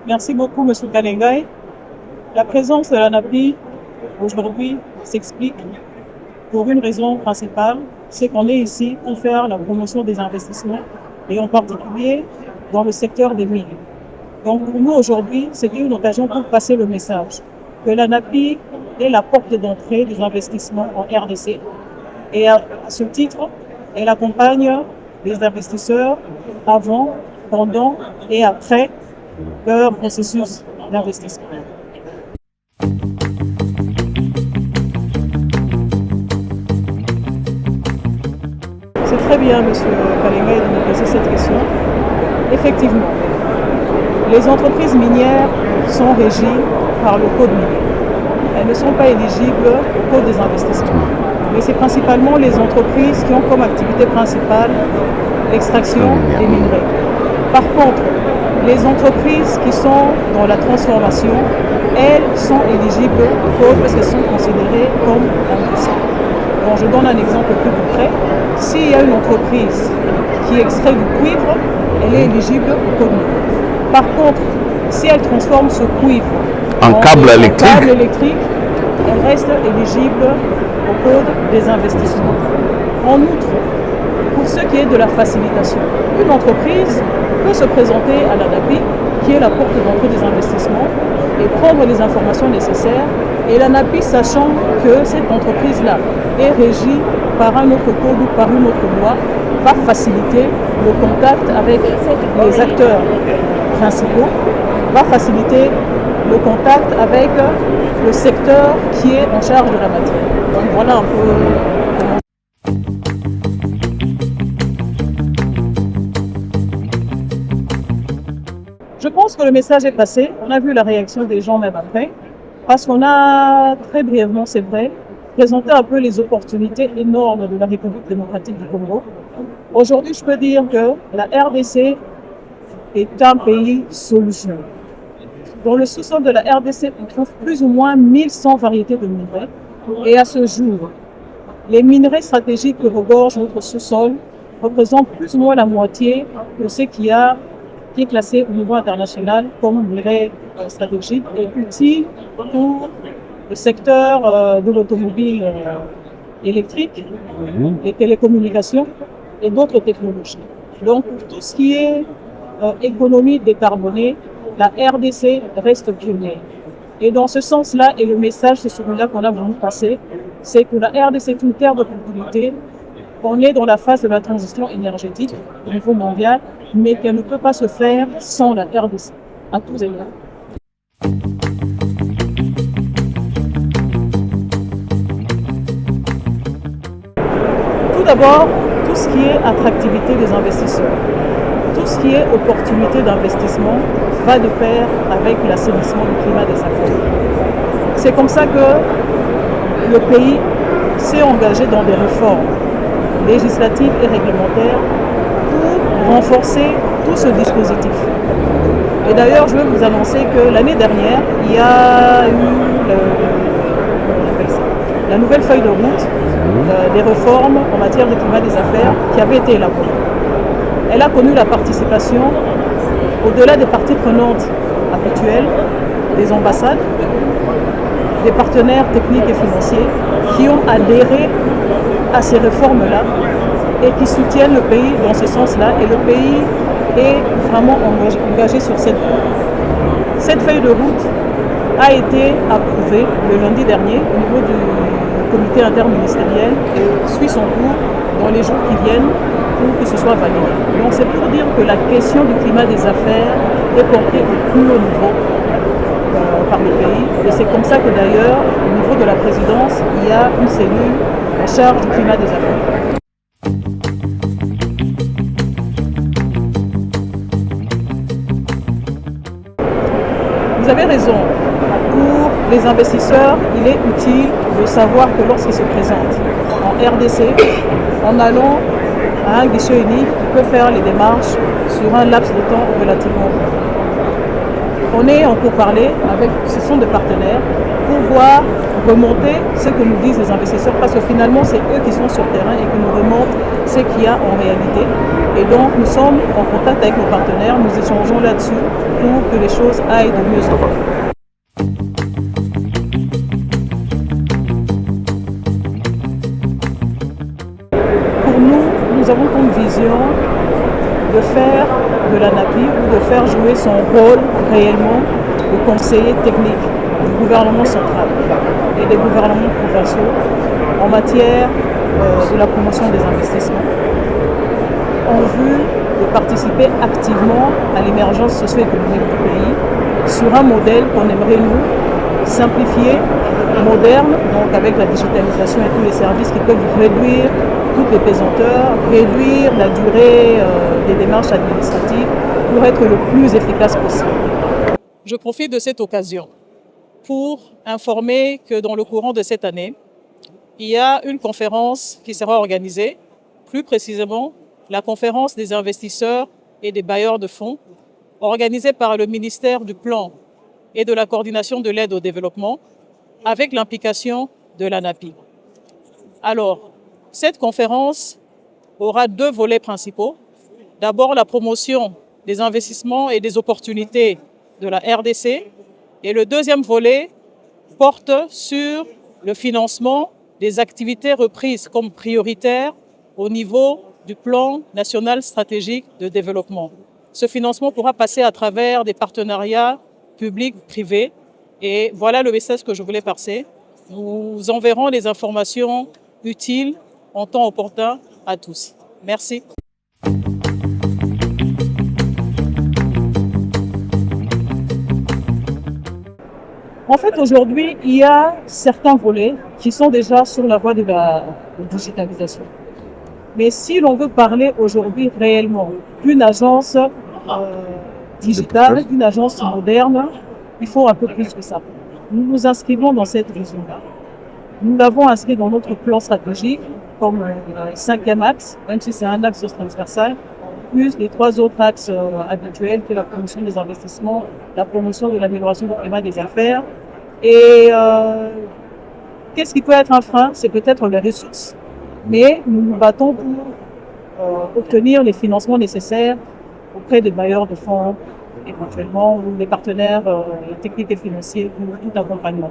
Merci beaucoup, M. Kalengay. La présence de l'ANAPI aujourd'hui s'explique pour une raison principale, c'est qu'on est ici pour faire la promotion des investissements et en particulier dans le secteur des mines. Donc pour nous aujourd'hui, c'est une occasion pour passer le message que l'ANAPI est la porte d'entrée des investissements en RDC. Et à ce titre, elle accompagne les investisseurs avant, pendant et après leur processus d'investissement. C'est très bien, M. Kalengay, de me poser cette question. Effectivement, les entreprises minières sont régies par le code minier. Elles ne sont pas éligibles au code des investissements. Mais c'est principalement les entreprises qui ont comme activité principale l'extraction des minerais. Par contre, les entreprises qui sont dans la transformation, elles sont éligibles au code parce qu'elles sont considérées comme industrie. Bon, je donne un exemple plus concret. S'il y a une entreprise qui extrait du cuivre, elle est éligible au code minier. Par contre, si elle transforme ce cuivre en câble électrique, elle reste éligible au code des investissements. En outre, pour ce qui est de la facilitation, une entreprise peut se présenter à l'ANAPI, qui est la porte d'entrée des investissements, et prendre les informations nécessaires. Et l'ANAPI, sachant que cette entreprise-là est régie par un autre code ou par une autre loi, va faciliter le contact avec les acteurs principaux, va faciliter le contact avec le secteur qui est en charge de la matière. Donc voilà un peu comment. Je pense que le message est passé. On a vu la réaction des gens même après, parce qu'on a très brièvement, c'est vrai, présenté un peu les opportunités énormes de la République démocratique du Congo. Aujourd'hui, je peux dire que la RDC est un pays solution. Dans le sous-sol de la RDC, on trouve plus ou moins 1100 variétés de minerais. Et à ce jour, les minerais stratégiques que regorge notre sous-sol représentent plus ou moins la moitié de ce qui est classé au niveau international comme minerais stratégiques et utile pour le secteur de l'automobile électrique, les télécommunications et d'autres technologies. Donc pour tout ce qui est économie décarbonée, la RDC reste pionnière. Et dans ce sens-là, et le message, c'est celui-là qu'on a voulu passer, c'est que la RDC est une terre d'opportunité. On est dans la phase de la transition énergétique au niveau mondial, mais qu'elle ne peut pas se faire sans la RDC, à tous égards. Tout d'abord, tout ce qui est attractivité des investisseurs, tout ce qui est opportunité d'investissement va de pair avec l'assainissement du climat des affaires. C'est comme ça que le pays s'est engagé dans des réformes législatives et réglementaires pour renforcer tout ce dispositif. Et d'ailleurs, je veux vous annoncer que l'année dernière, il y a eu la nouvelle feuille de route des réformes en matière de climat des affaires qui avait été élaborée. Elle a connu la participation, au-delà des parties prenantes habituelles, des ambassades, des partenaires techniques et financiers qui ont adhéré à ces réformes-là et qui soutiennent le pays dans ce sens-là. Et le pays est vraiment engagé sur cette voie. Cette feuille de route a été approuvée le lundi dernier au niveau du comité interministériel et suit son cours dans les jours qui viennent pour que ce soit validé. Donc c'est pour dire que la question du climat des affaires est portée au plus haut niveau par le pays. Et c'est comme ça que d'ailleurs, au niveau de la présidence, il y a une cellule en charge du climat des affaires. Vous avez raison. Pour les investisseurs, il est utile de savoir que lorsqu'ils se présentent en RDC, en allant à un guichet unique, ils peuvent faire les démarches sur un laps de temps relativement court. On est en pourparlers avec ce sont des partenaires pour voir remonter ce que nous disent les investisseurs, parce que finalement c'est eux qui sont sur le terrain et qui nous remontent ce qu'il y a en réalité. Et donc nous sommes en contact avec nos partenaires, nous échangeons là-dessus pour que les choses aillent de mieux en mieux. Pour nous, nous avons comme vision de faire de l'ANAPI ou de faire jouer son rôle réellement de conseiller technique du gouvernement central et des gouvernements provinciaux en matière de la promotion des investissements, en vue de participer activement à l'émergence socio-économique du pays sur un modèle qu'on aimerait nous simplifier, moderne, donc avec la digitalisation et tous les services qui peuvent réduire toutes les pesanteurs, réduire la durée des démarches administratives pour être le plus efficace possible. Je profite de cette occasion pour informer que dans le courant de cette année, il y a une conférence qui sera organisée, plus précisément la conférence des investisseurs et des bailleurs de fonds, organisée par le ministère du Plan et de la coordination de l'aide au développement, avec l'implication de l'ANAPI. Alors, cette conférence aura deux volets principaux. D'abord, la promotion des investissements et des opportunités de la RDC. Et le deuxième volet porte sur le financement des activités reprises comme prioritaires au niveau du plan national stratégique de développement. Ce financement pourra passer à travers des partenariats publics-privés. Et voilà le message que je voulais passer. Nous enverrons les informations utiles en temps opportun à tous. Merci. En fait, aujourd'hui, il y a certains volets qui sont déjà sur la voie de la digitalisation. Mais si l'on veut parler aujourd'hui réellement d'une agence digitale, d'une agence moderne, il faut un peu plus que ça. Nous nous inscrivons dans cette vision-là. Nous l'avons inscrit dans notre plan stratégique comme cinquième axe, même si c'est un axe transversal, plus les trois autres axes habituels, que la promotion des investissements, la promotion de l'amélioration du climat des affaires. Et qu'est-ce qui peut être un frein? C'est peut-être les ressources. Mais nous nous battons pour obtenir les financements nécessaires auprès des bailleurs de fonds, éventuellement, ou des partenaires techniques et financiers pour tout accompagnement.